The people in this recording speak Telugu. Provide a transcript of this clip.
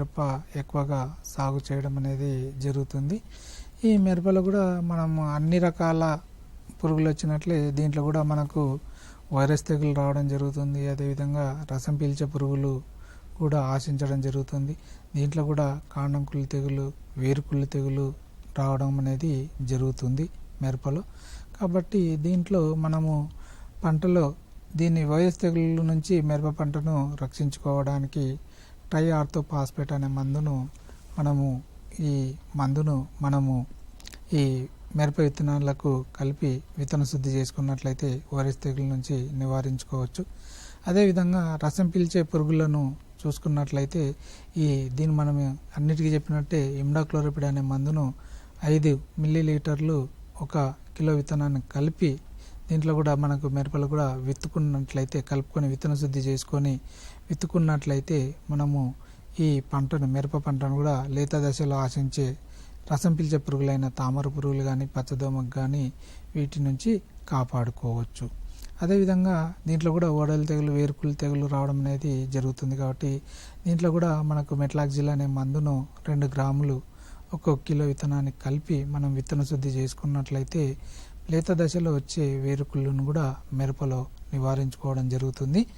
మిరప ఎక్కువగా సాగు చేయడం అనేది జరుగుతుంది. ఈ మిరపలో కూడా మనం అన్ని రకాల పురుగులు వచ్చినట్లే దీంట్లో కూడా మనకు వైరస్ తెగులు రావడం జరుగుతుంది. అదేవిధంగా రసం పీల్చే పురుగులు కూడా ఆశించడం జరుగుతుంది. దీంట్లో కూడా కాండం కుళ్ళు తెగులు, వేరు కుళ్ళు తెగులు రావడం అనేది జరుగుతుంది మిరపలో. కాబట్టి దీంట్లో మనము పంటలో దీన్ని వైరస్ తెగుళ్ళ నుంచి మిరప పంటను రక్షించుకోవడానికి ట్రై ఆర్థోఫాస్ఫేట్ అనే మందును మనము ఈ మిరప విత్తనాలకు కలిపి విత్తన శుద్ధి చేసుకున్నట్లయితే వైరస్ తెగుల నుంచి నివారించుకోవచ్చు. అదేవిధంగా రసం పీల్చే పురుగులను చూసుకున్నట్లయితే దీన్ని మనం అన్నిటికీ చెప్పినట్టే ఇమిడాక్లోపిడ్ అనే మందును 5 మిల్లీలీటర్లు 1 కిలో విత్తనాన్ని కలిపి దీంట్లో కూడా మనకు మిరపలు కూడా విత్తుకున్నట్లయితే కలుపుకొని విత్తన శుద్ధి చేసుకొని విత్తుకున్నట్లయితే మనము ఈ మిరప పంటను కూడా లేత దశలో ఆశించే రసం పీల్చే పురుగులైన తామర పురుగులు కానీ పచ్చదోమకు కానీ వీటి నుంచి కాపాడుకోవచ్చు. అదేవిధంగా దీంట్లో కూడా ఓడల తెగులు, వేరుకుళ్ళు తెగులు రావడం అనేది జరుగుతుంది. కాబట్టి దీంట్లో కూడా మనకు మెట్లాక్జిల్ అనే మందును 2 గ్రాములు 1 కిలో విత్తనాన్ని కలిపి మనం విత్తన శుద్ధి చేసుకున్నట్లయితే లేత దశలో వచ్చే వేరుకుళ్ళను కూడా మిరపలో నివారించుకోవడం జరుగుతుంది.